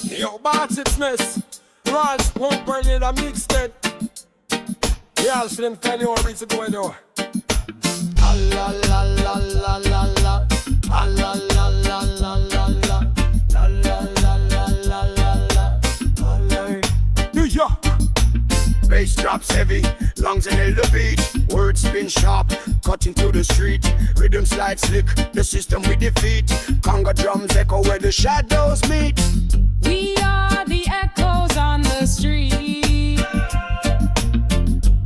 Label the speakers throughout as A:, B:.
A: Yo, Bartitness, Raj, won't burn it a mixed. Yeah, I'll slim tell you what to go and do. Ah la la la la la la, ah la la la la la la, la la la la la la la, ah la. New York. Bass drops heavy, lungs inhale the beat. Words spin sharp, cutting through the street. Rhythm slide slick, the system we defeat. Conga drums echo where the shadows meet.
B: We are the echoes on the street.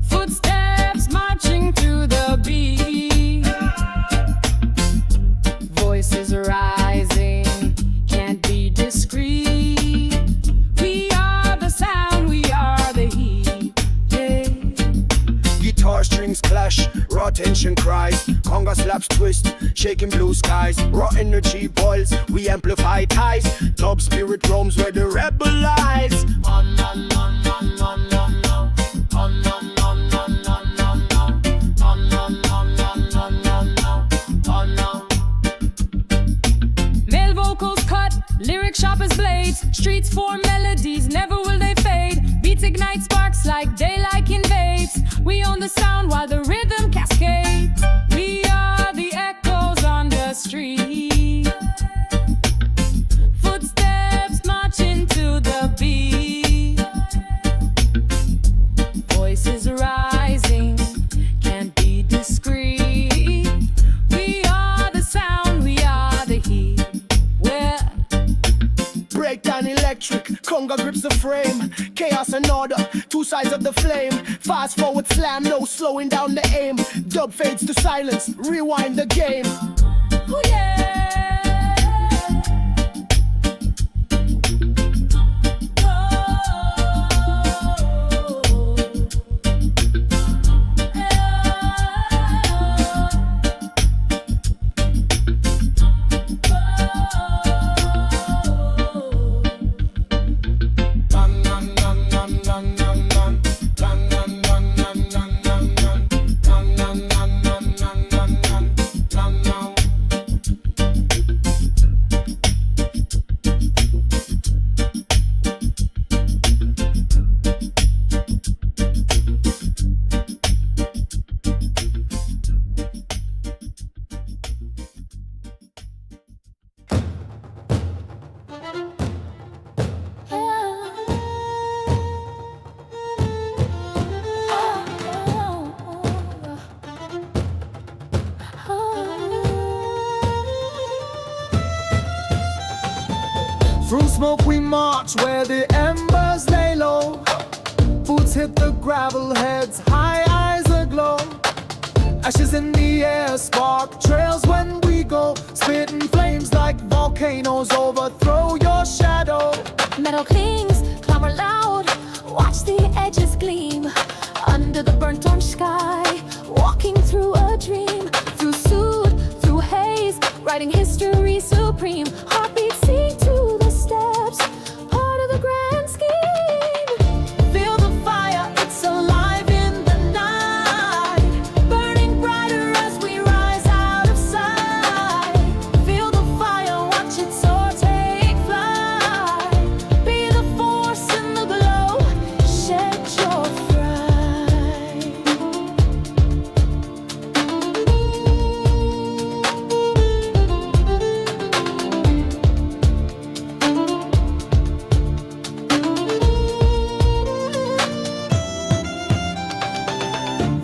B: Footsteps marching to the beat. Voices rising, can't be discreet. We are the sound, we are the heat. Yeah.
A: Guitar strings clash, raw tension cries. Conga slaps twist, shaking blue skies. Raw energy boils, we amplify ties. Dub spirit roams where the rebel lies. On, on, on, on, on, on, on. On, on, on, on, on, on, on. On, on, on, on, on, on, on. On, on.
B: Male vocals cut, lyric sharp as blades. Streets for melodies, never will they fade. Beats ignite sparks like daylight invades. We own the sound while the rhythm cascades. We are the echoes on the street. Footsteps marching to the beat. Voices rising, can't be discreet. We are the sound, we are the heat. We're
A: Breakdown electric, conga grips the frame. Chaos and order, two sides of the flame. Fast forward slam, no slowing down the aim. Dub fades to silence, rewind the game.
B: oh yeah.
C: Through smoke we march where the embers lay low. Boots hit the gravel, heads high, eyes aglow. Ashes in the air, spark trails when we go. Spitting flames like volcanoes, overthrow your shadow.
D: Metal clings, clamor loud, watch the edges gleam. Under the burnt orange sky, walking through a dream. Through soot, through haze, writing history supreme. Heartbeats sing to the steps, part of the grand scheme. Feel the fire, it's alive in the night. Burning brighter as we rise out of sight. Feel the fire, watch it soar, take flight. Be the force in the glow, shed your fright.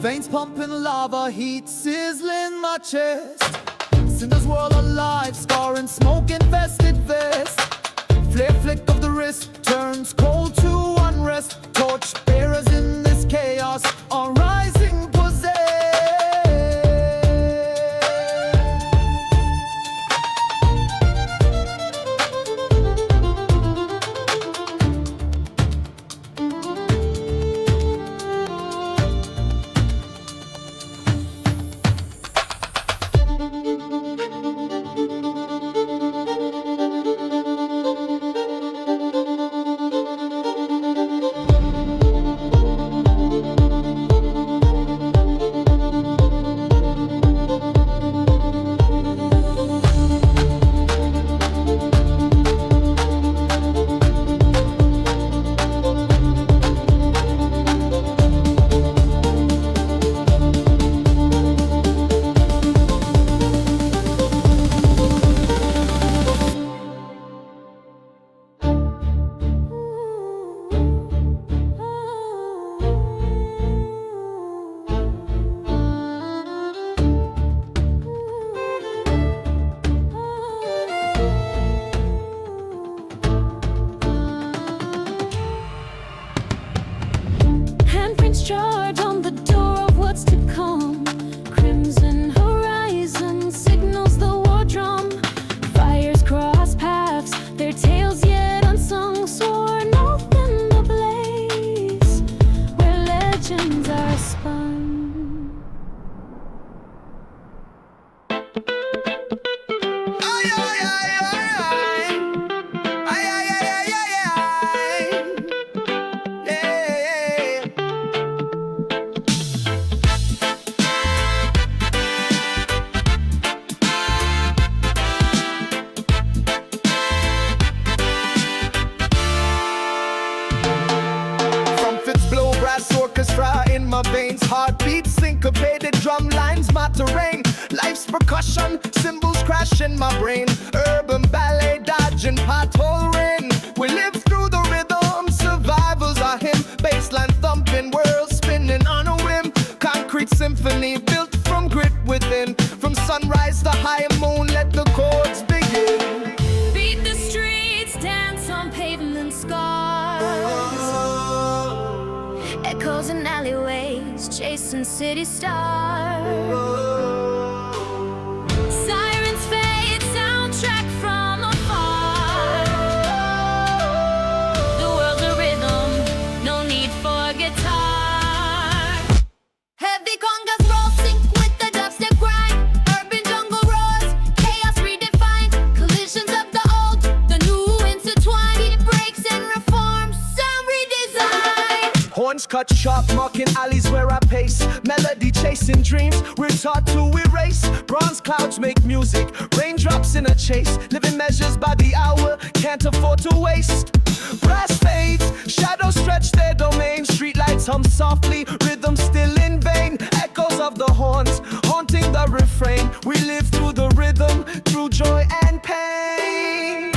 C: Veins pumping lava, heat sizzling my chest. Cinders whirl alive, scar and smoke infested vest. Flare flick of the wrist turns cold to unrest. Torch bearers in this chaos are rising possessed. terrain. Life's percussion, cymbals crash in my brain. Urban ballet dodging pothole rain. We live through the rhythm, survival's our hymn. Bassline thumping, world spinning on a whim. Concrete symphony built from grit within. From sunrise to high moon, let the chords begin.
D: Beat the streets, dance on pavement scars. Echoes in alleyways, chasing city stars. Sirens fade, soundtrack from afar. The world's a rhythm, no need for guitar. Heavy congas roll, sync with the dubstep grind. Urban jungle roars, chaos redefined. Collisions of the old, the new intertwined. Beat breaks and reforms, sound redesign.
C: Horns cut sharp, marking alleys where I pace. Melody chasing dreams, we're taught to erase. Bronze clouds make music, raindrops in a chase. Living measures by the hour, can't afford to waste. Brass fades, shadows stretch their domain. Streetlights hum softly, rhythm still in vain. Echoes of the horns, haunting the refrain. We live through the rhythm, through joy and pain.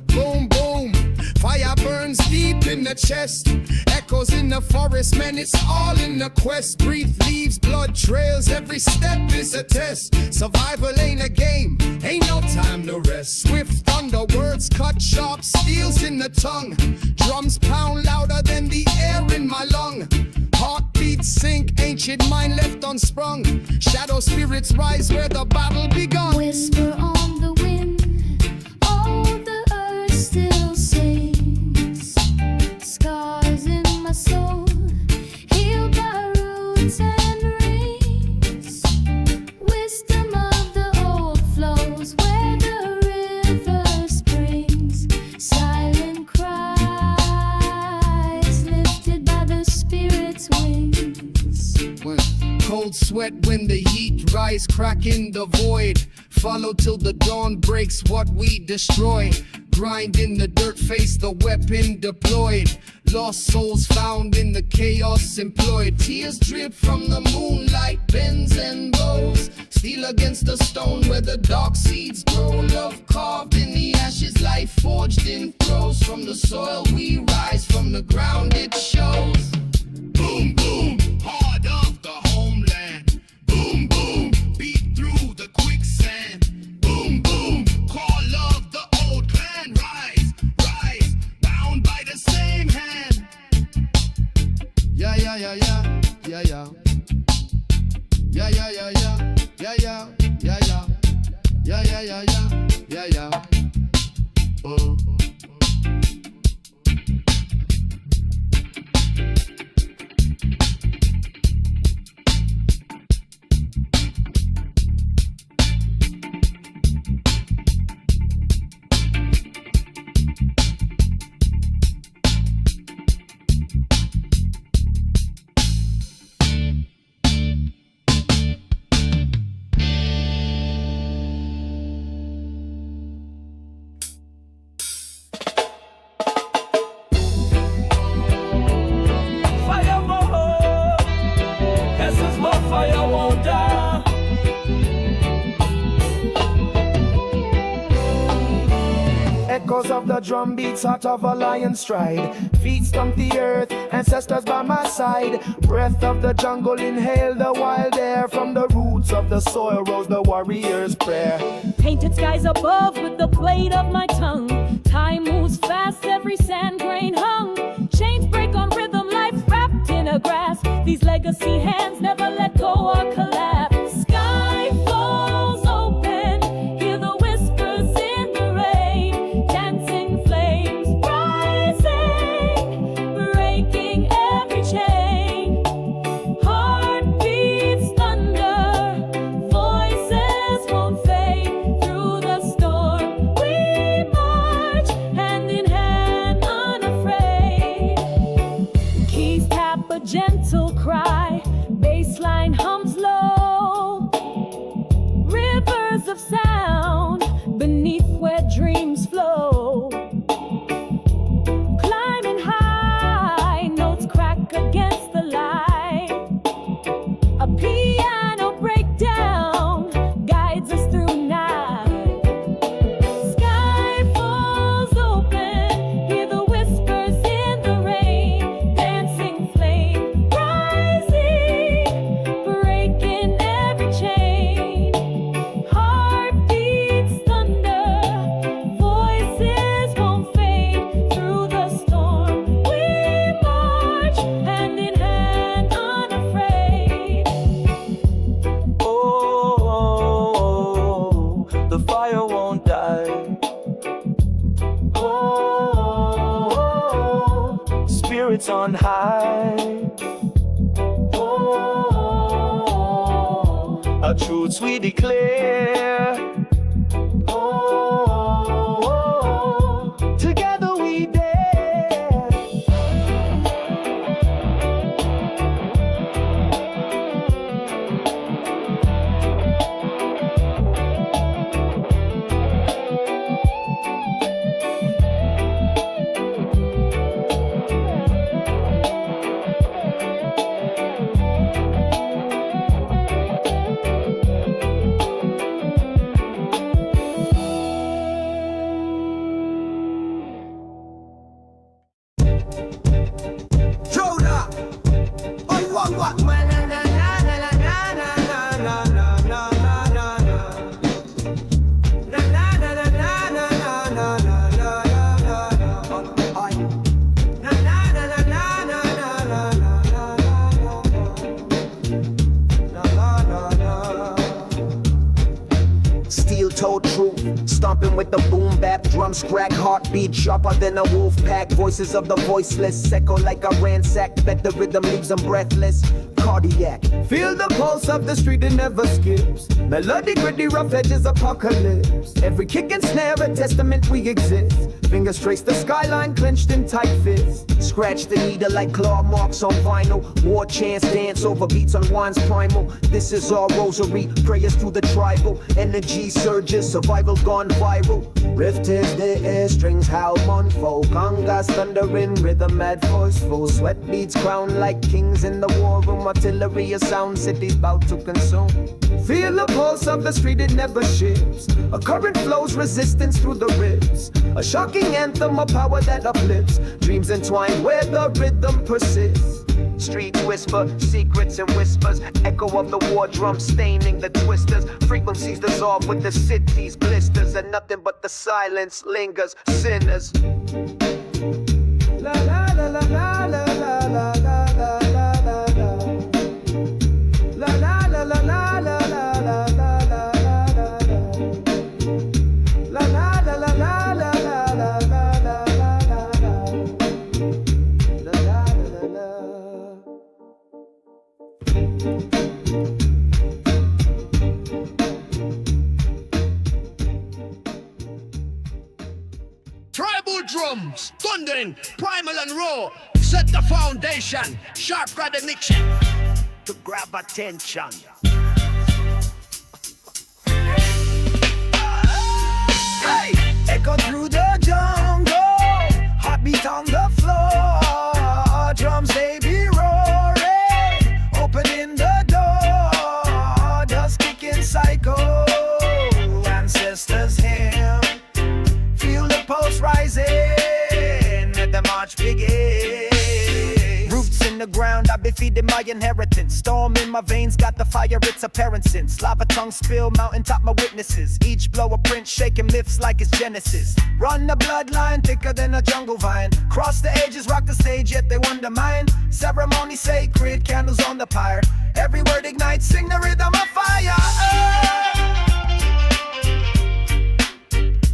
E: Boom, boom, fire burns deep in the chest. Echoes in the forest, man, it's all in the quest. Breathe leaves, blood trails, every step is a test. Survival ain't a game, ain't no time to rest. Swift thunder, words cut sharp, steels in the tongue. Drums pound louder than the air in my lung. Heartbeats sink, ancient mind left unsprung. Shadow spirits rise where the battle begun.
D: Whisper on the wind, all the earth still sings. Scars in my soul, healed by roots and rings. Wisdom of the old flows where the river springs. Silent cries lifted by the spirit's wings.
E: When cold sweat when the heat rise, crack in the void. Follow till the dawn breaks what we destroy. Grind in the dirt, face the weapon deployed. Lost souls found in the chaos employed. Tears drip from the moonlight, bends and bows. Steel against the stone where the dark seeds grow. Love carved in the ashes, life forged in throes. From the soil we rise, from the ground it shows. Boom, boom, heart of the homeland. Boom, boom, beat through the quicksand. Boom, boom, call of the old clan. Rise, rise, bound by the same hand. Yeah, yeah, yeah, yeah, yeah, yeah. Yeah, yeah, yeah, yeah, yeah, yeah, yeah, yeah. Yeah, yeah, yeah, yeah, yeah, yeah.
C: Echoes of the drum beats, heart of a lion stride. Feet stomp the earth, ancestors by my side. Breath of the jungle, inhale the wild air. From the roots of the soil rose the warrior's prayer.
B: Painted skies above with the blade of my tongue. Time moves fast, every sand grain These legacy hands never let go or collapse. Sky falls open, hear the whispers in the rain. Dancing flames rising, breaking every chain. Heartbeats thunder, voices won't fade. Through the storm we march, hand in hand, unafraid. Keys tap a gentle cry, bassline hums low. Rivers of sound beneath where dreams flow. Climbing high, notes crack against the light. A piano breakdown guides us through night. Sky falls open, hear the whispers in the rain. Dancing flame rising, breaking every chain. Heartbeats thunder, voices won't fade. Through the storm we march, hand in hand, unafraid.
F: Oh, the fire won't die. Oh, spirits on high. Oh, our truths we declare. Oh, together we dare.
A: Jonah. What?
G: Steel-toed truth, stomping with the boom bap, drums crack, heartbeat sharper than a wolf pack. Voices of the voiceless echo like a ransack, bet the rhythm leaves them breathless. Cardiac,
C: Feel the pulse of the street, it never skips. Melody, gritty, rough edges, apocalypse. Every kick and snare, a testament we exist. Fingers trace the skyline, clenched in tight fists.
G: scratch the needle like claw marks on vinyl. War chants dance over beats on wine's primal. This is our rosary, prayers through the tribal. Energy surges, survival gone viral. Rift is the air, strings howl mournful. Congas thundering, rhythm at forceful. Sweat beats crown like kings in the war room. Artillery a sound, cities bout to consume.
C: Feel the pulse of the street, it never shifts. A current flows resistance through the ribs. A shocking anthem, a power that uplifts. Dreams entwined where the rhythm persists.
G: Streets whisper, secrets and whispers. Echo of the war drum staining the twisters. Frequencies dissolve with the city's blisters. And nothing but the silence lingers. Sinners.
C: La la la la la la la la la la la la la la la la la la la la
E: Tribal drums, thundering, primal and raw. Set the foundation, sharp connection to grab attention.
C: Hey, echo through the jungle, heartbeat on the floor. Drums they be roaring, opening the door, just kicking psycho. Ancestors hymn, feel the pulse rising, let the march begin. Roots in the ground, I be
H: feeding my inheritance. Storm in my veins, got the fire, it's apparent since. Lava tongue spill, mountaintop my witnesses. Each blow a print, shaking myths like it's Genesis. Run the bloodline, thicker than a jungle vine. Cross the ages, rock the stage, yet they wonder mine. Ceremony sacred, candles on the pyre. Every word ignites, sing the rhythm of fire.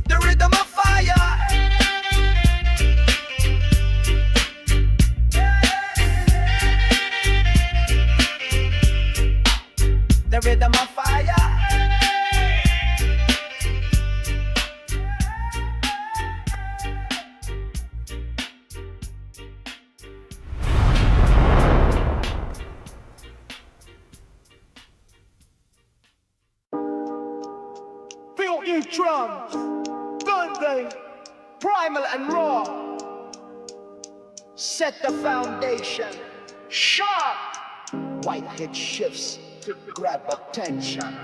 H: The rhythm of fire. The rhythm of fire.
F: Feel these drums, don't they? Primal and raw. Set the foundation. Sharp. White hit shifts to grab attention.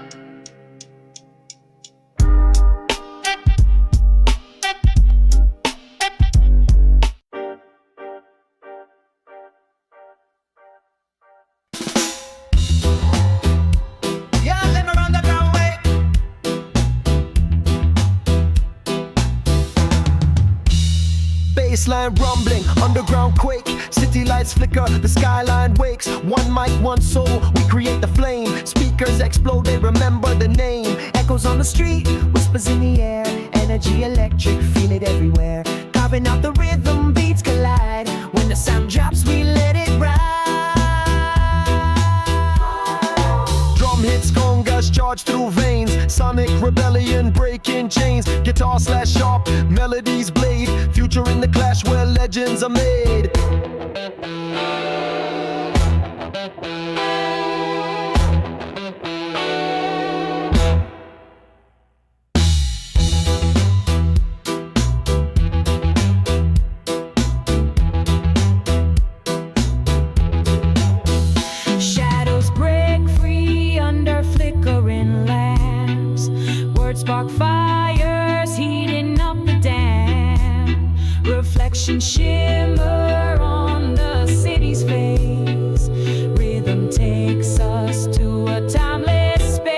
H: Baseline rumbling, underground quake. City lights flicker, the skyline wakes. One mic, one soul, we create the flame. Speakers explode, they remember the name. Echoes on the street, whispers in the air. Energy electric, feel it everywhere. Carving out the rhythm, beats collide. When the sound drops, we let it ride. Drum hits, congas charge through veins. Sonic rebellion, breaking chains. Guitar slash sharp, melodies blade. Future in the clash where legends are made.
B: Shadows break free under flickering lamps. Words spark fires, heating up the dam. Reflections shimmer on the city's face. Rhythm takes us to a timeless space.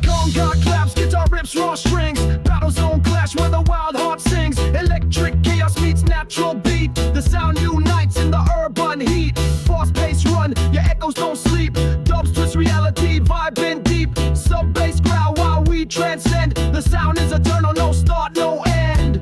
H: Conga claps, guitar rips, raw strings. Battle zone clash where the wild heart sings. Electric chaos meets natural beat. The sound unites in the urban heat. Fast pace run, your echoes don't sleep. Dubs twist reality, vibing deep. Sub bass growl while we transcend. The sound is eternal, no start, no end.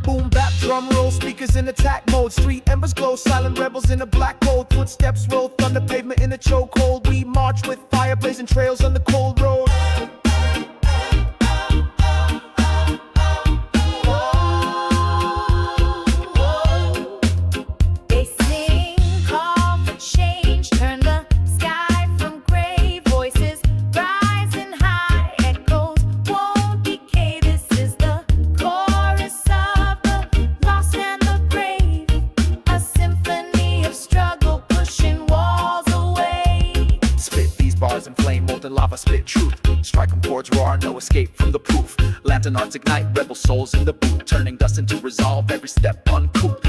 H: Boom bap, drum roll, speakers in attack mode. Street embers glow, silent rebels in a black hole. Footsteps roll, thunder pavement in a chokehold. We march with fire blazing trails on the cold road.
D: They sing, call for change, turn the sky from gray. Voices rising high, echoes won't decay. This is the chorus of the lost and the brave. A symphony of struggle, pushing walls away.
I: Spit these bars in flame, molten lava, spit truth. Strike 'em chords roar, no escape from the proof. Lantern arts ignite, rebel souls in the boot. Turning dust into resolve, every step uncouth.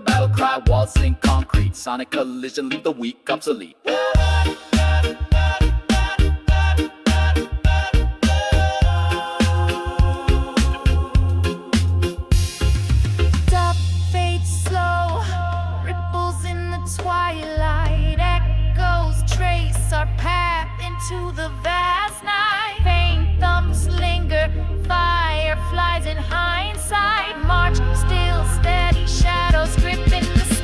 I: battle cry, walls sink concrete. Sonic collision, leave the weak obsolete.
D: Dub fades slow, ripples in the twilight, echoes trace our path into the vast night. Faint thumbs linger, fireflies in hindsight, march still steady, shadows gripping the sky.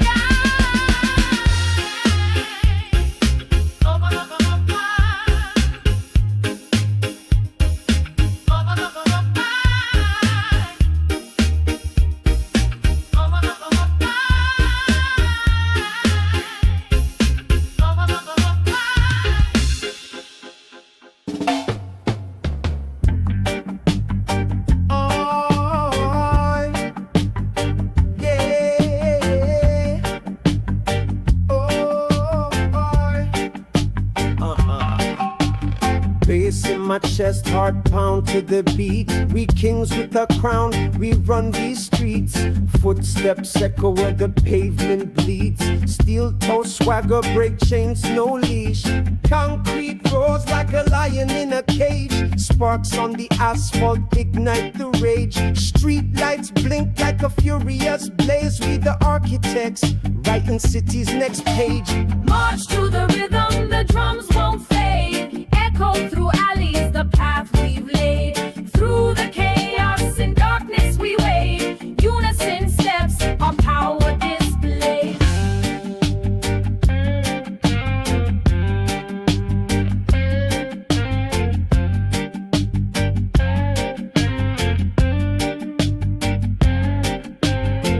G: Bass in my chest, heart pound to the beat. We kings with a crown, we run these streets. Footsteps echo where the pavement bleeds. Steel toe swagger, break chains, no leash. Concrete roars like a lion in a cage. Sparks on the asphalt ignite the rage. Street lights blink like a furious blaze. We the architects, writing city's next page.
B: March to the rhythm, the drums won't fade. Echo through alleys, the path we've laid. Through the chaos and darkness we wade. Unison steps, our power displayed.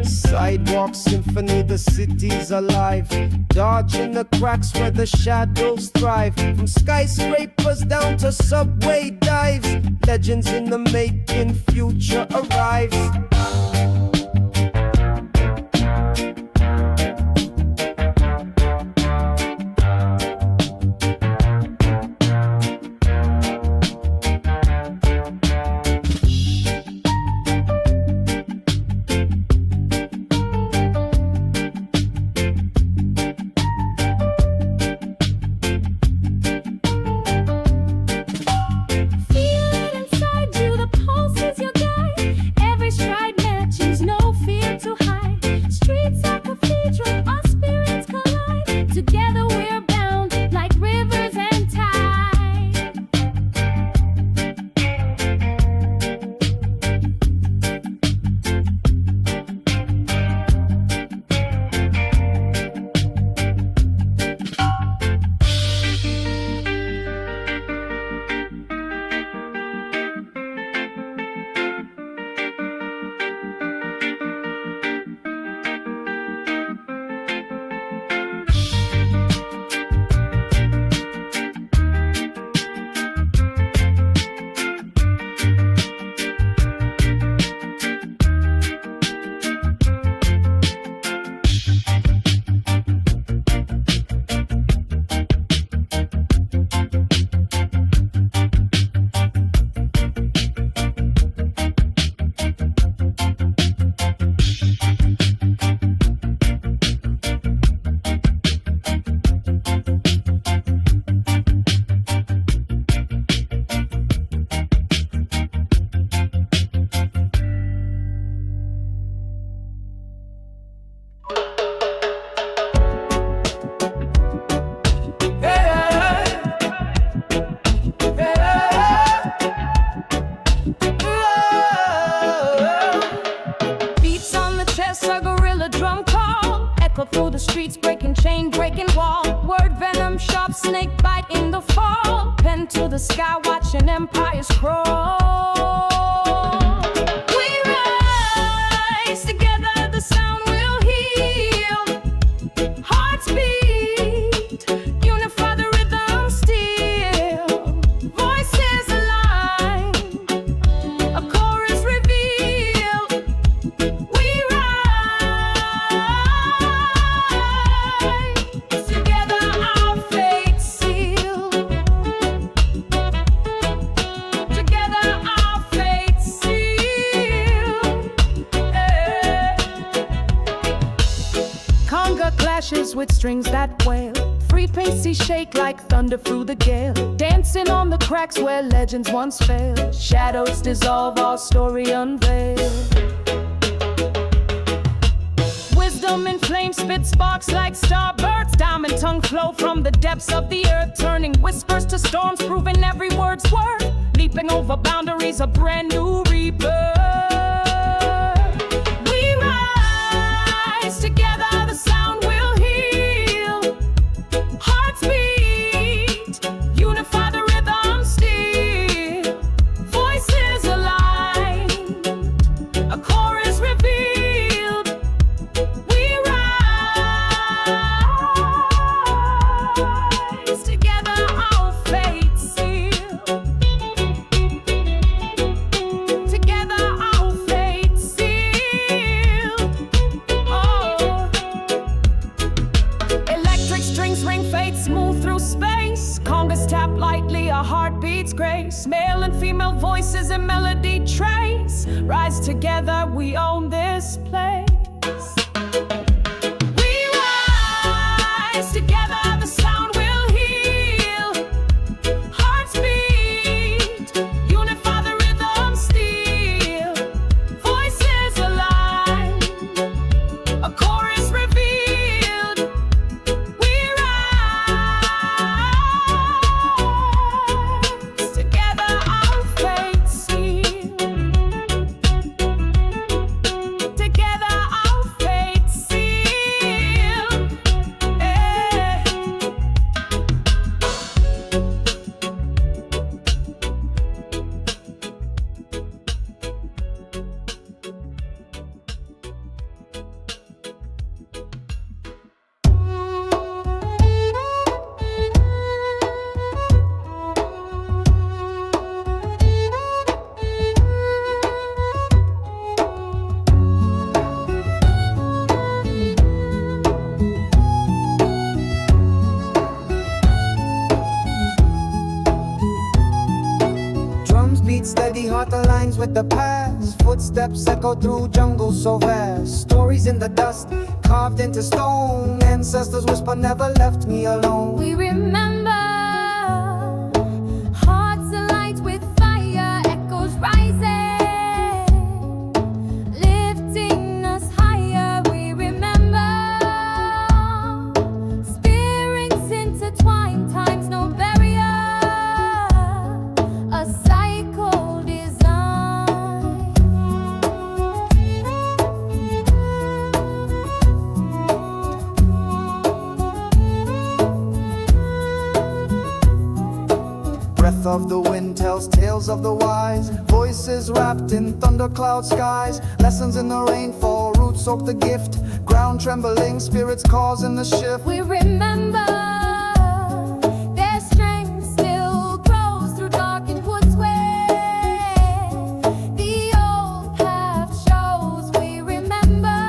G: Sidewalk symphony, the city's alive. Dodging the cracks where the shadows thrive. From skyscrapers down to subway dives. Legends in the making, future arrives.
D: Feel it inside you, the pulse is your guide. Every stride matches, no fear to hide. Streets are cathedral, our spirits collide. Together we're bound like rivers and tide.
B: Beats on the chest, a gorilla drum call. Echo through the streets, breaking chain, breaking wall. Word venom, sharp snake bite in the fall. Pen to the sky, watching empires crawl. We rise together, the sound will heal. Hearts beat, unify the rhythm still. Voices align, a chorus revealed. We rise together, our fate sealed. Together, our fate. with strings that wail. Free pasty shake like thunder through the gale. Dancing on the cracks where legends once failed. Shadows dissolve, our story unveiled. Wisdom in flame spit sparks like starbirds. Diamond tongue flow from the depths of the earth, turning whispers to storms, proving every word's worth. Leaping over boundaries, a brand new rebirth. We rise together, the sound will heal. Hearts beat, unify the rhythm still. Voices aligned, a chorus revealed. We rise together, our fate sealed. Together, our fate sealed. Oh. Electric strings ring fate smooth through space. Congas tap lightly, our heart beats grace. Male and female voices in melody trace. Rise together, we own this place. We rise together, the sound will heal. Hearts beat, unify the rhythm still. Voices aligned, a chorus revealed. We rise together, our fate sealed. Together, our fate sealed. Eh.
G: Drums beat steady, heart aligns with the past. Footsteps echo through jungle so vast. Stories in the dust, carved into stone. Ancestors whisper, never left me alone.
D: We remember hearts alight with fire, echoes rising, lifting us higher. We remember spirits intertwined, time's no barrier, a cycle designed.
C: Breath of the wind tells tales of the wise. Voices wrapped in thundercloud skies. Lessons in the rainfall, roots soak the gift. Ground trembling, spirits causing the shift.
D: We remember their strength still grows through darkened woods where the old path shows. We remember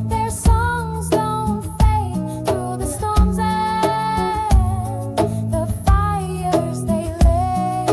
D: their songs don't fade through the storms and the fires they lay.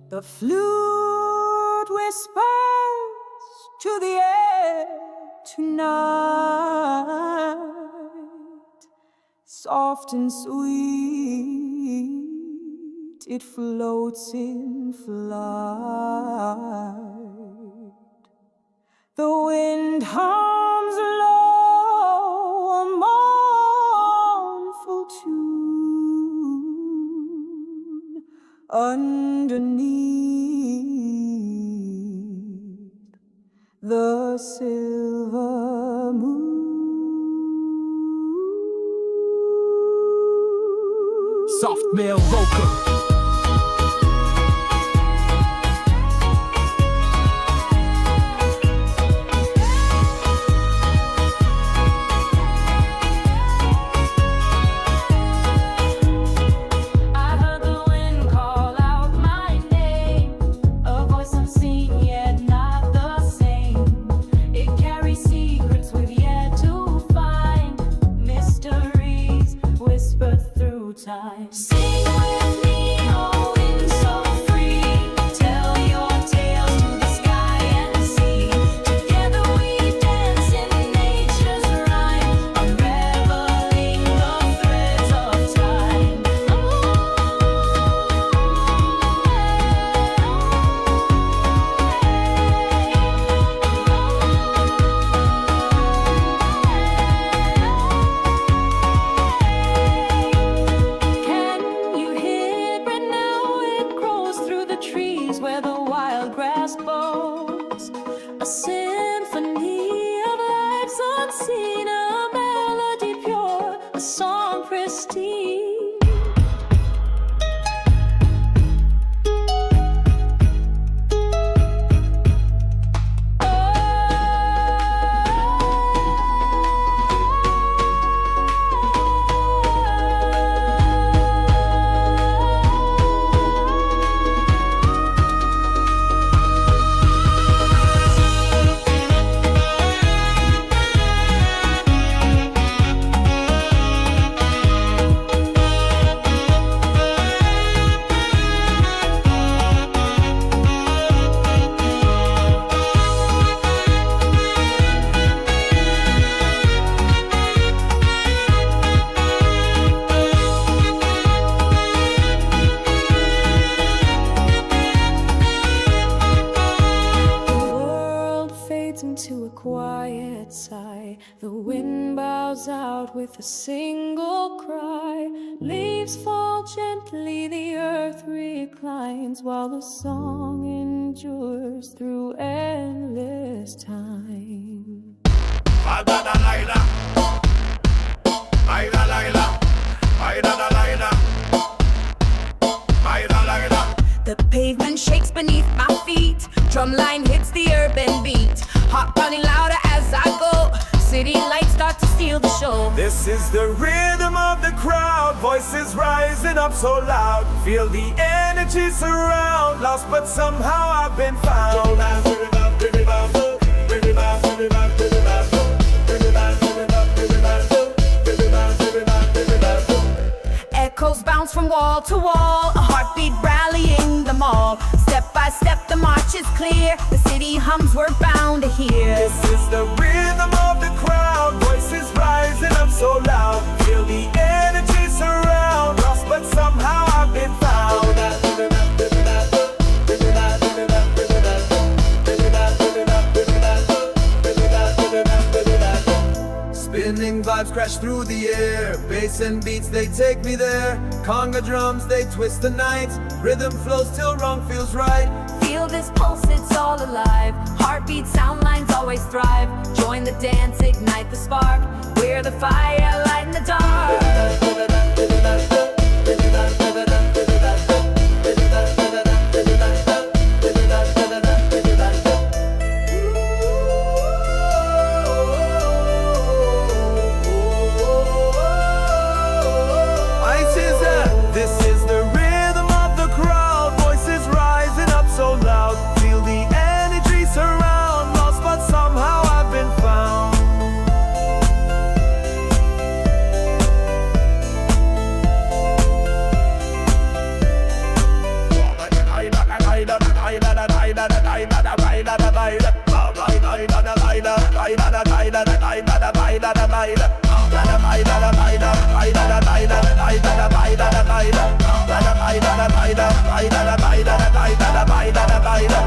B: The flute whispers to the air tonight, soft and sweet it floats in flight. The wind hums low, a mournful tune underneath the silver moon.
A: Soft male vocal.
D: Sing with me, oh wind so free. Tell your tales to the sky and sea. Together we dance in nature's rhyme, unraveling the threads of time.
B: Where the wild grass bows, a symphony of lives unseen, a melody pure, a song pristine. Into a quiet sigh, the wind bows out with a single cry. Leaves fall gently, the earth reclines, while the song endures through endless time.
J: The pavement shakes beneath my feet. Drumline hits the urban beat. Heart pounding louder as I go. City lights start to steal the show.
K: This is the rhythm of the crowd. Voices rising up so loud. Feel the energy surround. Lost but somehow I've been found.
J: Echoes bounce from wall to wall, a heartbeat rallying them all. Step by step the march is clear, the city hums we're bound to hear.
K: This is the rhythm of the crowd, voices rising up so loud. Feel the energy surround, lost but somehow I've been found. Spinning vibes crash through the air. Bass and beats, they take me there. Conga drums, they twist the night. Rhythm flows till wrong feels right.
J: Feel this pulse, it's all alive. Heartbeat, sound lines always thrive. Join the dance, ignite the spark. We're the fire, light in the dark.
K: Bye. baila, baila, baila, baila, baila, baila.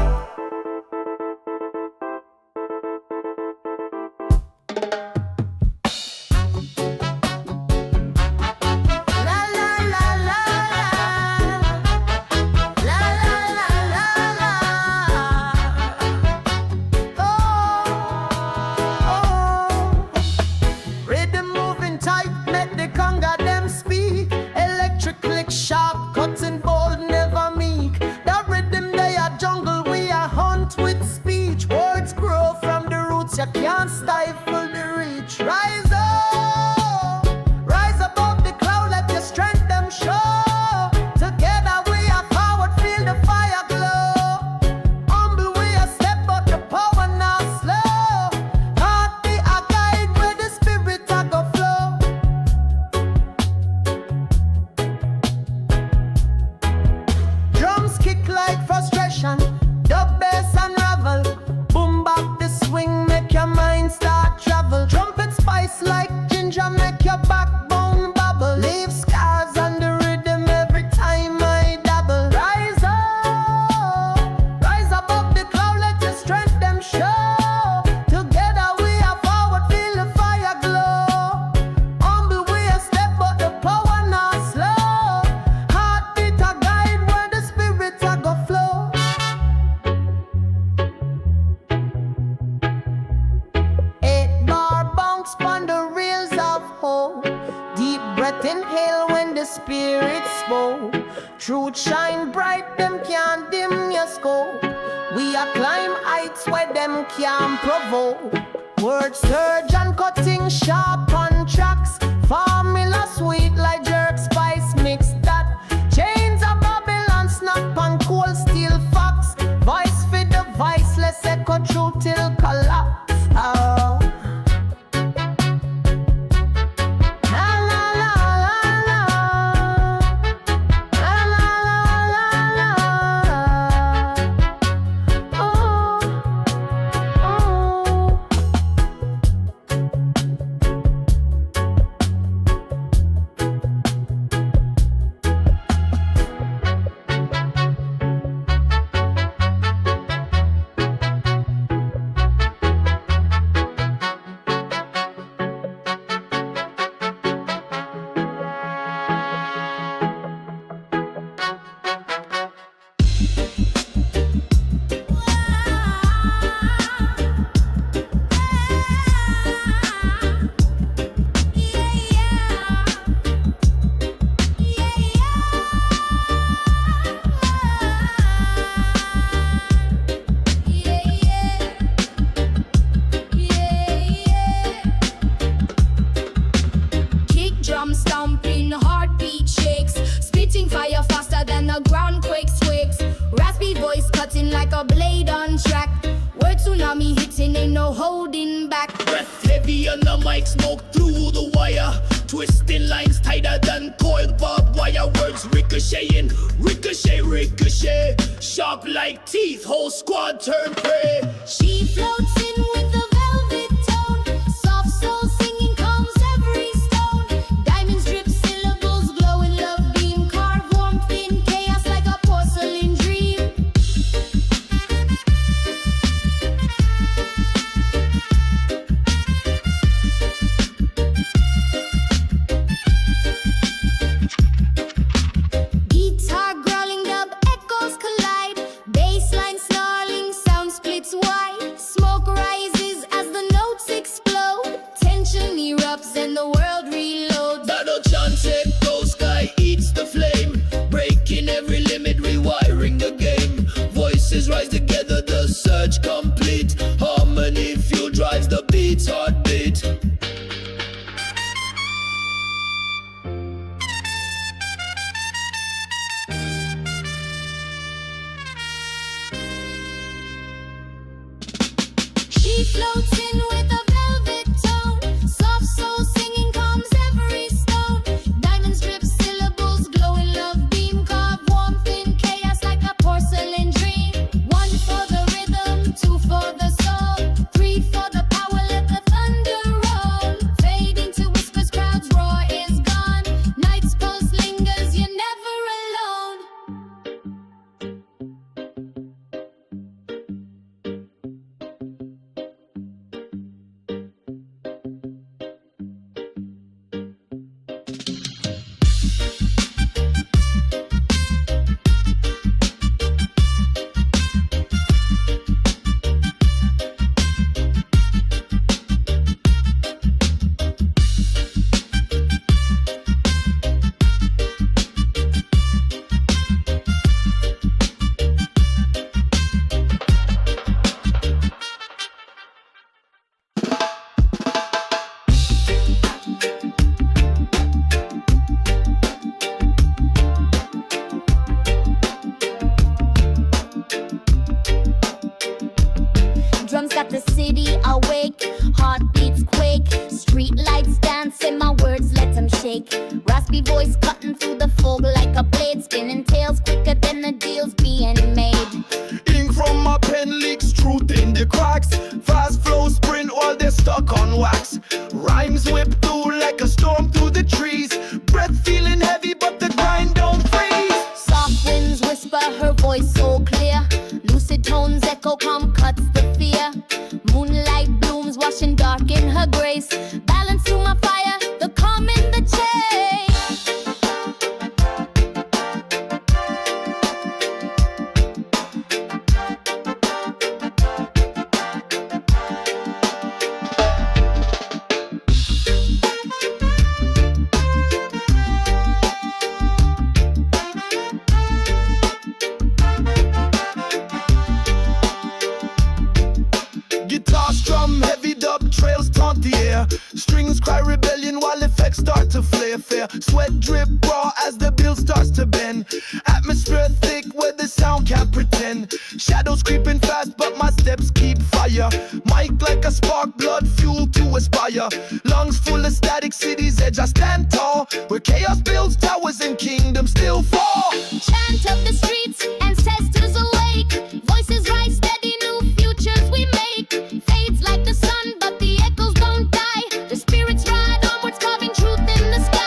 C: You can't stifle the reach. Rise up, rise above the cloud, let your strength them show. Together we are forward, feel the fire glow. Humble we are step, but the power now slow. Heart be a guide where the spirit a go flow. Drums kick like frustration, dub bass unravel. Boom bap the swing, make your mind start travel. Trumpet spice like ginger, make your backbone bubble. Leave scars on the rhythm every time I dabble. Rise up, rise above the cloud, let your strength them show. Together we are forward, feel the fire glow. Humble we a step, but the power not slow. Heartbeat a guide where the spirit a go flow. 8-bar bounce pon the reels of hope. Deep breath inhale when the spirit spoke. Truth shine bright, them can't dim your scope. We a climb heights where them can't provoke. Word surge and cutting sharp on tracks. Formula sweet like jerk spice mix that. Chains of Babylon snap on cold steel fox. Voice for the voiceless echo through till collapse. Oh. La la la la la. La la la la la. Oh, oh.
J: Kick drum stomping, heartbeat shakes. Spitting fire faster than the ground quakes. Raspy voice cutting like a blade on track. Word tsunami hitting, ain't no holding back.
I: Breath heavy on the mic, smoke through the wire. Twisting lines tighter than coiled barbed wire. Words ricocheting, ricochet, ricochet. Sharp like teeth, whole squad turn prey.
J: She floats in with the velvet tone. Soft soul singing calms every stone. Diamonds drip syllables, glowing love beam. Carve warmth in chaos like a porcelain dream. Guitar growling, dub echoes collide. Bassline snarling, sound splits wide. Smoke rises as the notes explode. Tension erupts and the world reloads.
I: Battle chants echo, sky eats the flame. Breaking every limit, rewiring the game. Voices rise together, the surge complete. Harmony fuel drives the beat's heartbeat.
J: She floats in with a velvet tone. Soft soul singing calms every stone. Diamonds drip syllables, glowing love beam. Carve warmth in chaos like a porcelain dream. 1 for the rhythm, 2 for the soul. 3 for the power, let the thunder roll. Fading to whispers, crowds roar is gone. Night's pulse lingers, you're never alone. songs got the city awake. Heartbeats quake, street lights dance, and my words let them shake. Raspy voice cutting through the fog like a blade, spinning tails quicker than the deals being made.
I: Ink from my pen leaks, truth in the cracks. Fast flow sprint while they're stuck on wax. Rhymes whip through like a storm through the trees. Breath feeling heavy but the grind don't freeze.
J: Soft winds whisper, her voice so clear. Lucid tones echo, calm cuts the fear. Moonlight blooms, washing dark in her grace. Balance through my fire, the calm in the chase.
I: Guitar strum, heavy dub trails taunt the air. Strings cry rebellion while effects start to flare fair. Sweat drip raw as the bill starts to bend. Atmosphere thick where the sound can't pretend. Shadows creeping fast but my steps keep fire. Mic like a spark, blood fuel to aspire. Lungs full of static, city's edge I stand tall. Where chaos builds towers and kingdoms still fall.
J: Chant of the streets, ancestors awake. Voices rise steady, new futures we make. Fades like the sun, but the echoes don't die. The spirits ride onwards, carving truth in the sky.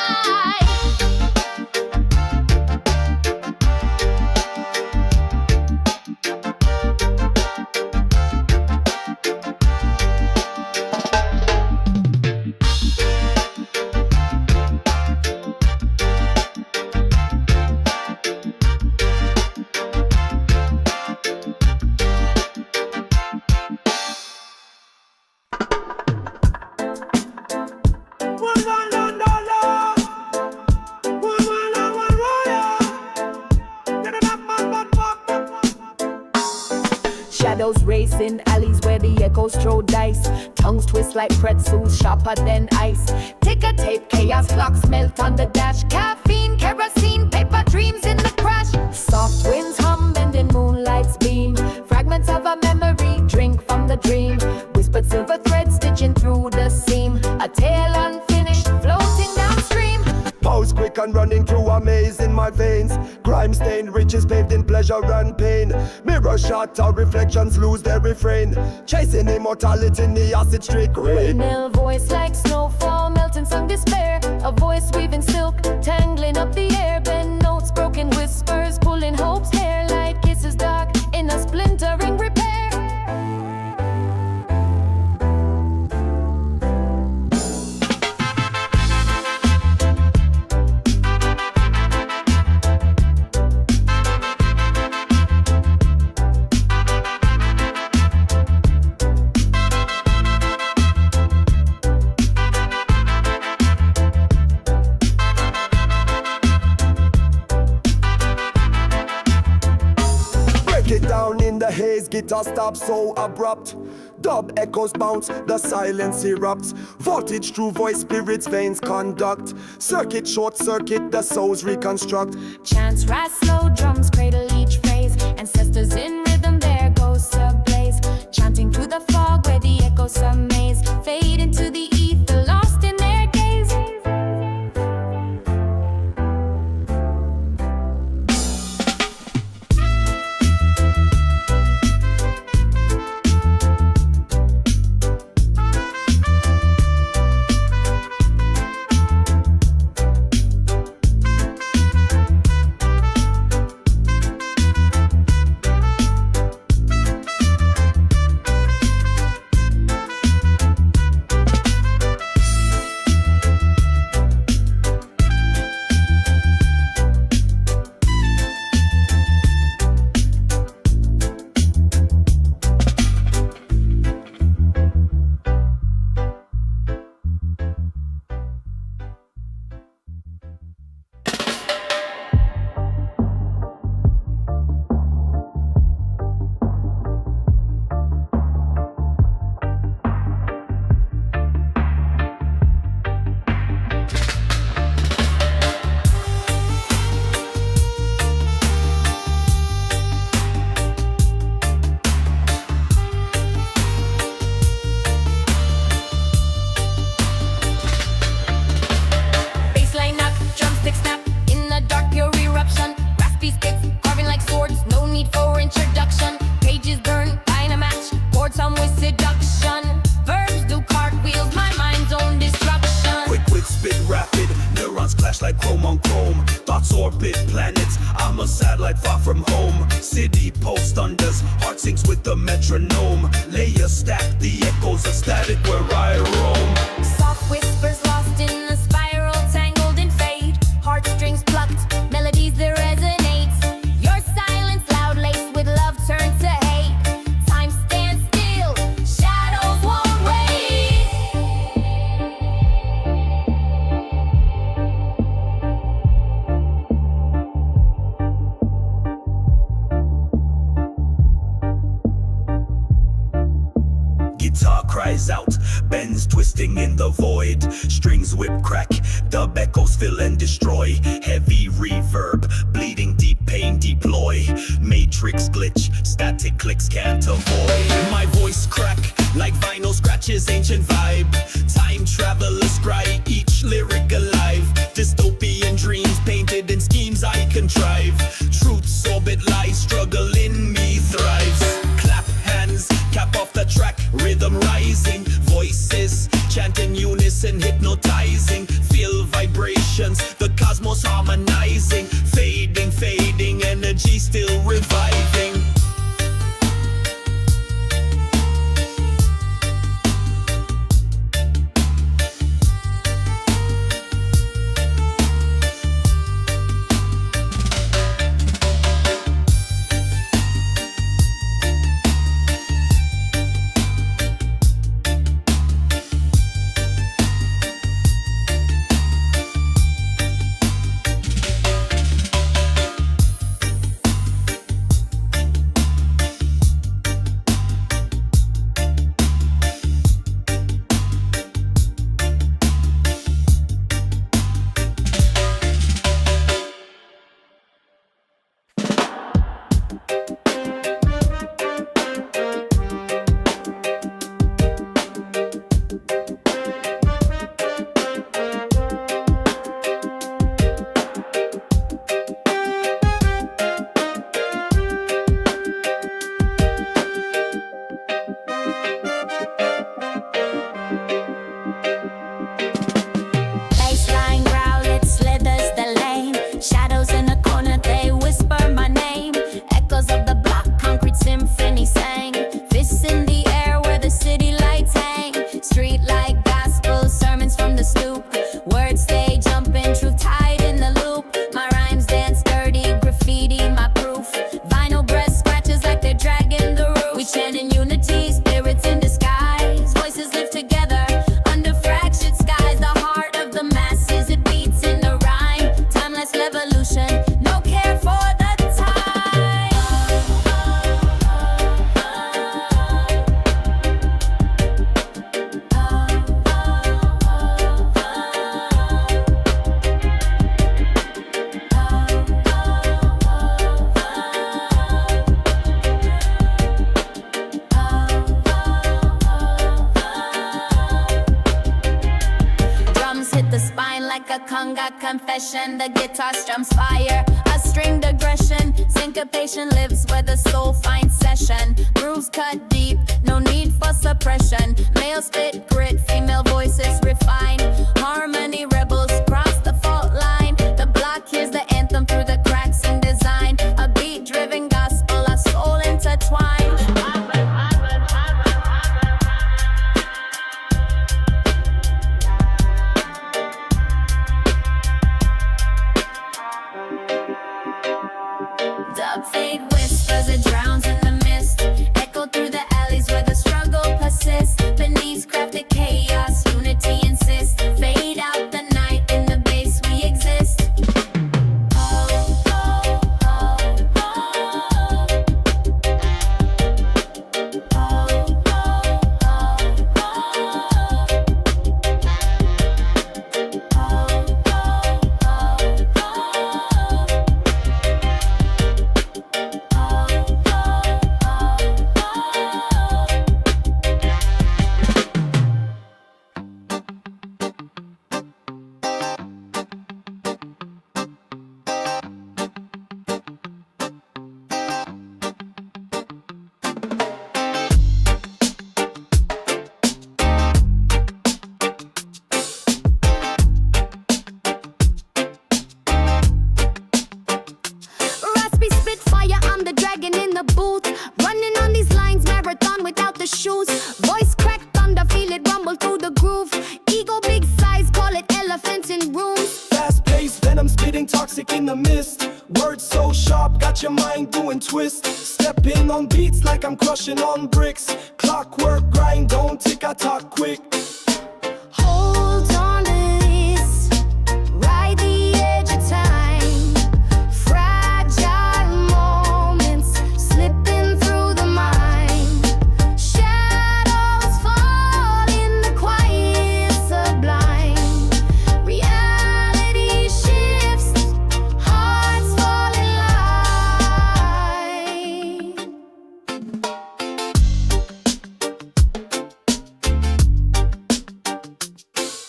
L: Shadows race in alleys where the echoes throw dice. Tongues twist like pretzels, sharper than ice. Ticker tape, chaos clocks melt on the dash. Caffeine, kerosene, paper dreams in the crash. Soft winds hum, bending moonlight's beam. Fragments of a memory, drink from the dream. Whispered silver thread stitching through the seam. A tale unfinished, floating downstream.
K: Pulse quick and running through a maze in my veins. Crime stained riches paved in pleasure and pain. Mirror shot, our reflections lose their refrain. Chasing immortality in the acid streak rain.
L: Nil voice like snowfall, melting some despair. A voice weaving silk, tangling up the air. Bend notes, broken whispers, pulling hope's hair. Light kisses dark in a splintering repair.
K: Haze guitar stops so abrupt. Dub echoes bounce, the silence erupts. Voltage through voice, spirits, veins conduct. Circuit, short circuit, the souls reconstruct.
L: Chants rise slow, drums cradle each phrase. Ancestors in rhythm, their ghosts ablaze. Chanting through the fog where the echoes amaze. Fade into the ether, lost in their gaze.
M: neurons clash like chrome on chrome. Thoughts orbit planets, I'm a satellite far from home. City post thunders, heart sinks with the metronome. Layer stack, the echoes of static where I roam.
D: Soft whispers lost in a spiral, tangled in fade. Heartstrings plucked, melodies that resonate. Your silence loud, laced with love, turned to hate. Time stands still, shadows won't wait.
M: Guitar cries out, bends twisting in the void. Strings whip crack, dub echoes fill and destroy. Heavy reverb, bleeding deep pain deploy. Matrix glitch, static clicks can't avoid. My voice crack like vinyl scratches ancient vibe. Time traveler scry, each lyric alive. Dystopian dreams painted in schemes I contrive. Truths orbit lies, struggle in me thrives. Clap hands, cap off the track, rhythm rising. Voices chant in unison, hypnotizing. Feel vibrations, the cosmos harmonizing. Fading, fading, energy still reviving.
D: Baseline growl, it slithers the lane. Shadows in the corner, they whisper my name. Echoes of the block, concrete symphony sang. Fists in the air where the city lights hang. Street light gospel, sermons from the stoop. Words stay jumping, truth tied in the loop. My rhymes dance dirty, graffiti my proof. Vinyl breast scratches like they're dragging the roof. We chant in unity, spirits in disguise. Voices live together under fractured skies. The heart of the masses, it beats in the rhyme. Timeless revolution, no care for the time. Drums hit the spine like a conga confession. The guitar strums fire, a stringed aggression. Syncopation lives where the soul finds session. Grooves cut deep, no need for suppression. Male spit grit, female voices refine. Harmony rebels cross the fault line. The block hears the anthem through the cracks in design. A beat driven gospel, our soul intertwined. Dub fade whispers, it drowns in the mist. Echo through the alleys where the struggle persists. Beneath crafted chaos, unity insists. Fade out the night, in the base we exist.
A: crushing on bricks. Clockwork grind, don't tick a tock quick.
J: Hold on to this, ride the edge of time. Fragile moments slipping through the mind. Shadows fall in the quiet sublime. Reality shifts, hearts fall in line.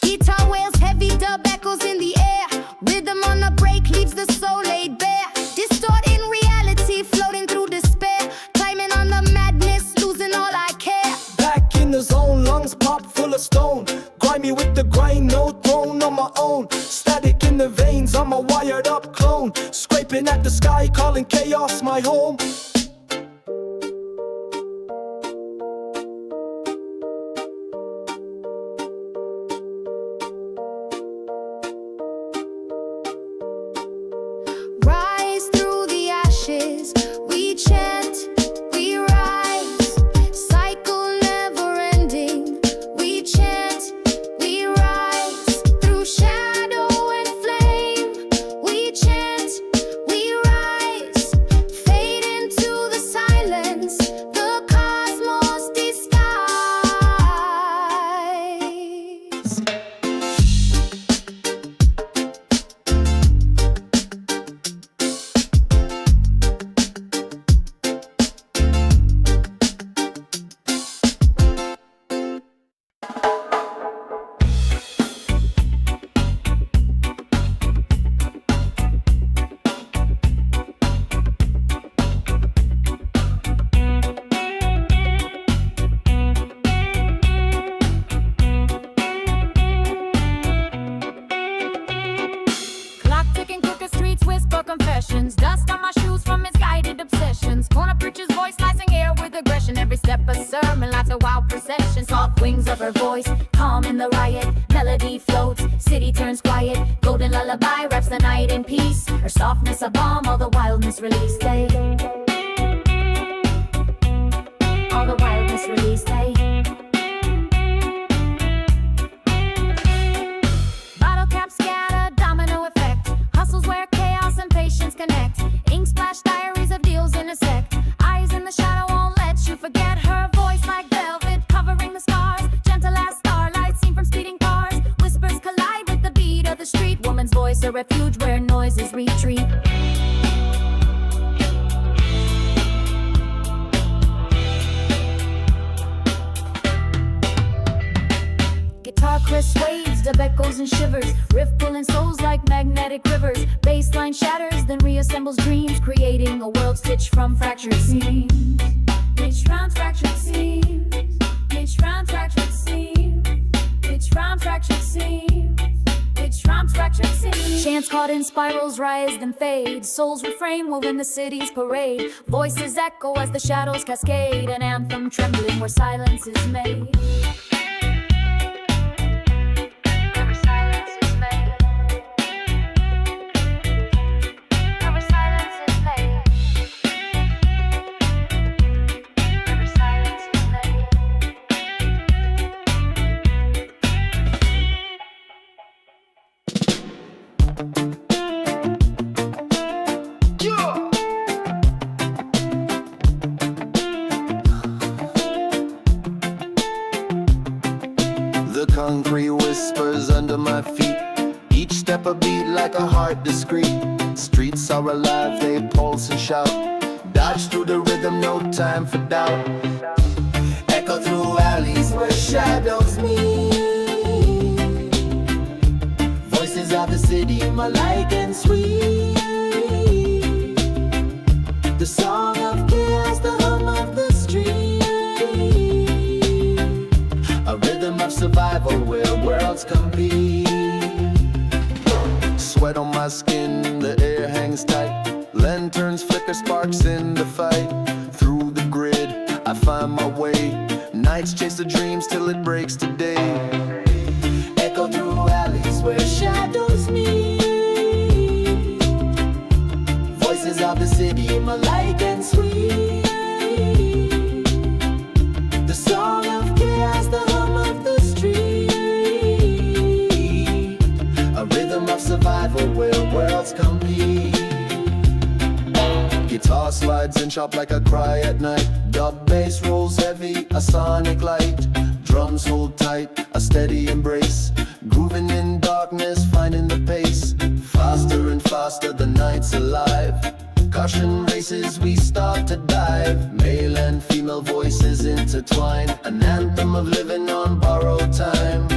J: Guitar wails, heavy dub echoes in the air. Rhythm on a break leaves the soul laid bare. Distorting reality, floating through despair. Timing on the madness, losing all I care.
A: Back in the zone, lungs pop full of stone. Grimy with the grind, no throne on my own. Static in the veins, I'm a wired up clone. Scraping at the sky, calling chaos my home.
J: Rise through the ashes, we chant, we rise. Cycle never ending, we chant, we rise. Through shadow and flame, we chant, we rise. Fade into the silence, the cosmos disguise. Clock ticking, crooked streets whisper confessions. Dust on my shoes from misguided obsessions. Corner preacher's voice slicing air with aggression. Every step a sermon, lots of wild procession. Soft wings of her voice, calm in the riot. Melody floats, city turns quiet. Golden lullaby wraps the night in peace. Her softness a balm, all the wildness released. All the wildness released. Bottle cap scatter, domino effect. Hustles where chaos and patience connect. Ink splash diaries of deals intersect. Eyes in the shadow won't let you forget her voice like velvet covering the stars. Gentle as starlight seen from speeding cars. Whispers collide with the beat of the street. Woman's voice a refuge where noises retreat. Guitar crisp waves, dub echoes and shivers. Riff pulling souls like magnetic rivers. Bassline shatters, then reassembles dreams. Creating a world stitched from fractured seams. Each round fractured seams. Each round fractured seams. Each round fractured seams. Each round fractured seams. Chants caught in spirals rise then fade. Souls refrain woven the city's parade. Voices echo as the shadows cascade. An anthem trembling where silence is made.
K: The concrete whispers under my feet. Each step a beat like a heart discreet. Streets are alive, they pulse and shout. Dodge through the rhythm, no time for doubt. Echo through alleys where shadows meet. Voices of the city, melodic and sweet. The song of chaos, the hum of the street. A rhythm of survival where worlds compete. Sweat on my skin, the air hangs tight. Lanterns flicker, sparks in the fight. Through the grid, I find my way. Nights chase the dreams till it breaks today. Echo through alleys where shadows meet. Voices of the city, melodic and sweet.
C: slides in shop like a cry at night. Dub bass rolls heavy, a sonic light. Drums hold tight, a steady embrace. Grooving in darkness, finding the pace. Faster and faster, the night's alive. Caution races, we start to dive. Male and female voices intertwine. An anthem of living on borrowed time.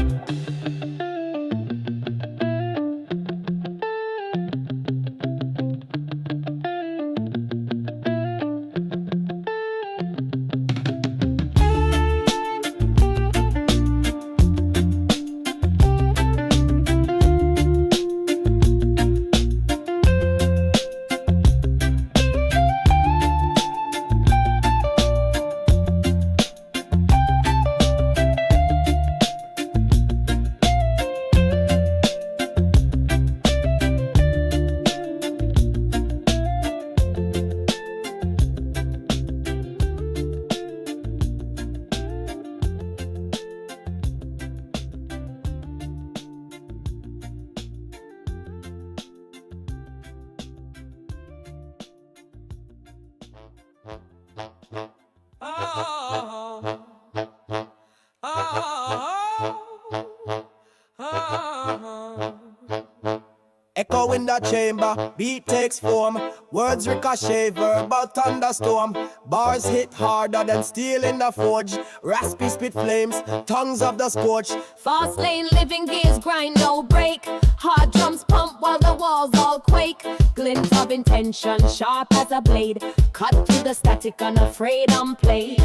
K: Echo in the chamber, beat takes form. Words ricochet, verbal thunderstorm. Bars hit harder than steel in the forge. Raspy spit flames, tongues of the scorch.
D: Fast lane living, gears grind, no break. Hard drums pump while the walls all quake. Glint of intention, sharp as a blade. Cut through the static, unafraid, unplayed.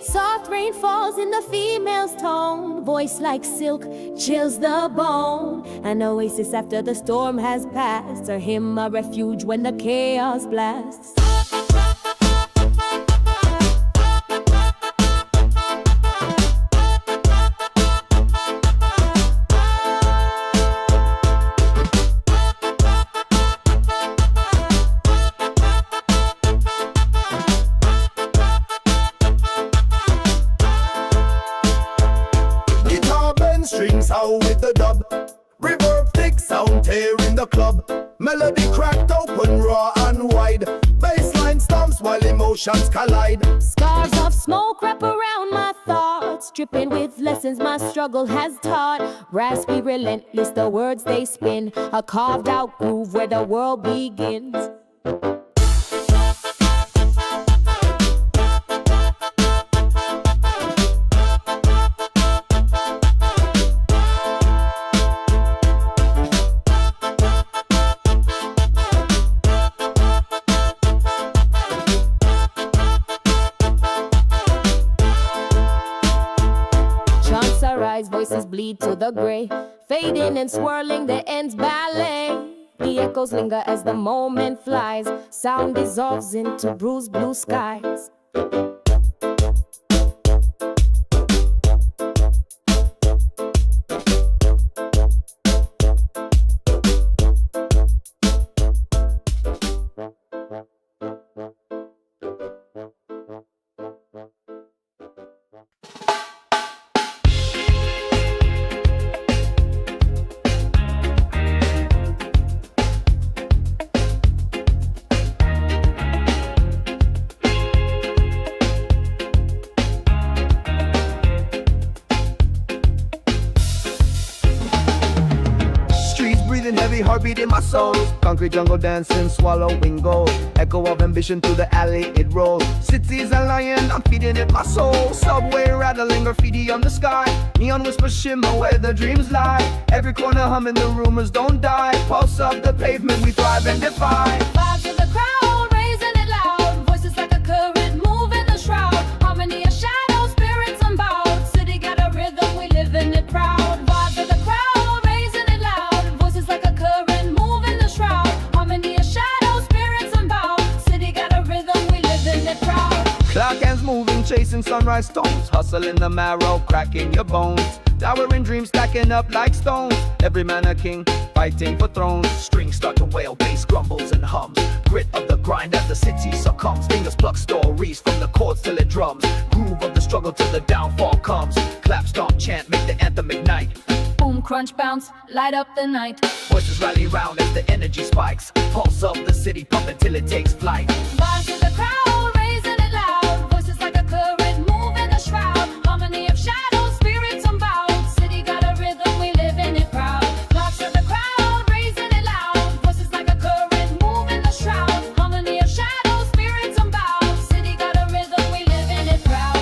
D: Soft rain falls in the female's tone. Voice like silk, chills the bone. An oasis after the storm has passed. Or him a refuge when the chaos blasts.
K: Strings out with the dub. Reverb thick sound tearing the club. Melody cracked open raw and wide. Bassline stomps while emotions collide.
D: Scars of smoke wrap around my thoughts. Dripping with lessons my struggle has taught. Raspy relentless the words they spin. A carved out groove where the world begins. Voices bleed to the gray, fading and swirling the ends ballet. The echoes linger as the moment flies. Sound dissolves into bruised blue skies.
C: Heartbeat in my soul. Concrete jungle dancing, swallowing gold. Echo of ambition through the alley it rolls. Cities a lion, I'm feeding it my soul. Subway rattling, graffiti on the sky. Neon whisper shimmer where the dreams lie. Every corner humming, the rumors don't die. Pulse of the pavement, we thrive and defy.
D: Vibe to the crowd, raising it loud. Voices like a current, moving the shroud. Harmony of shadow, spirits unbowed. City got a rhythm, we living it proud. Vibe to the crowd, raising it loud. Voices like a current, moving the shroud. Harmony of shadow, spirits unbowed. City got a rhythm, we living it proud.
C: Clock hands moving, chasing sunrise stones. Hustle in the marrow, cracking your bones. Towering dreams stacking up like stones. Every man a king, fighting for thrones.
M: Strings start to wail, bass grumbles and hums. Grit of the grind as the city succumbs. Fingers pluck stories from the chords till it drums. Groove of the struggle till the downfall comes. Clap, stomp, chant, make the anthem ignite.
D: Boom, crunch.
B: punch, bounce, light up the night.
N: Voices rally round as the energy spikes. Pulse of the city pumping till it takes flight.
B: Bars in the crowd, raising it loud. Voices like a current, moving the shroud. Harmony of shadows, spirits unbound. City got a rhythm, we live in it proud. Clocks in the crowd, raising it loud. Voices like a current, moving the shroud. Harmony of shadows, spirits unbound. City got a rhythm, we live in it proud.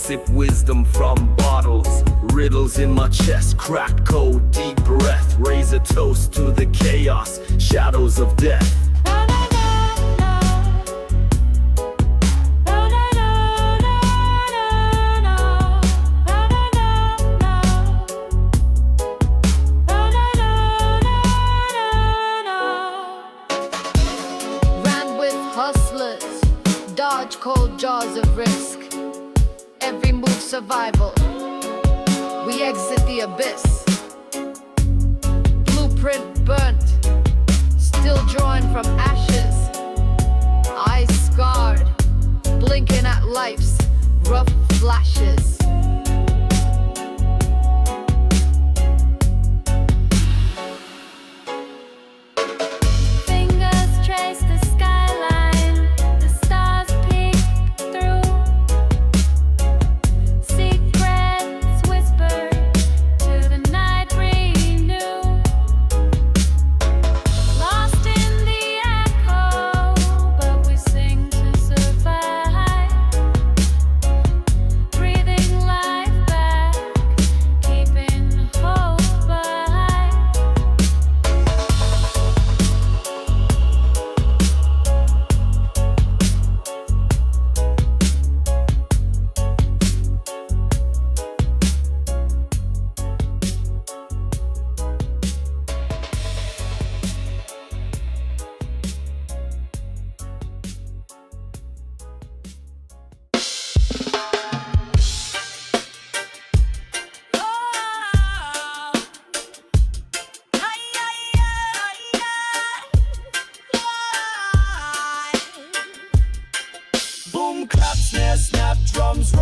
M: sip wisdom from bottles. Riddles in my chest, crack code, deep breath. Raise a toast to the chaos, shadows of death.
D: Ran with hustlers, dodge cold jaws of risk. Every move survival, we exit the abyss. Blueprint burnt, still drawing from ashes. Eyes scarred, blinking at life's rough flashes.
J: Fingers trace the skyline, the stars peek through. Secrets whisper to the night renew. Lost in the echo, but we sing to survive. Breathing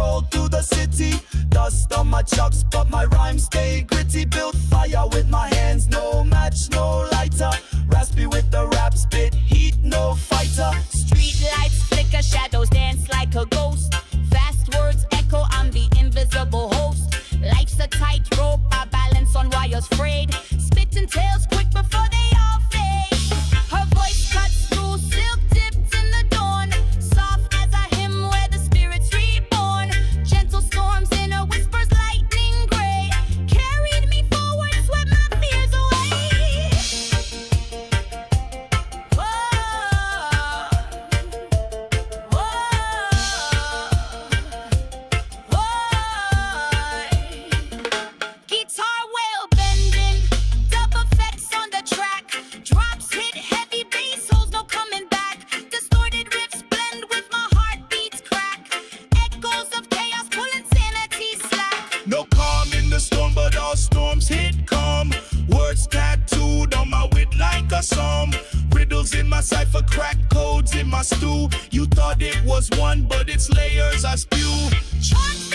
K: roll through the city. Dust on my chucks, but my rhymes stay gritty. Build fire with my hands, no match, no lighter. Raspy with the rap spit, heat, no fighter.
O: Street lights flicker, shadows dance like a ghost. Fast words echo, I'm the invisible host. Life's a tightrope, I balance on wires frayed. Spitting tails quick before they all fade. Her voice cuts through, silk dipped in the dawn. Soft as a hymn where the spirit's reborn. Gentle storms in her whispers, lightning gray. Carried me forward, swept my fears away. Guitar wail bending, dub effects on the track. Drops hit heavy bass holes, no coming back. Distorted riffs blend with my heartbeats crack. Echoes of chaos pulling sanity slack.
M: No calm in the storm, but all storms hit calm. Words tattooed on my wit like a psalm. Riddles in my cipher, crack codes in my stew. You thought it was one, but it's layers I spew.
O: Charts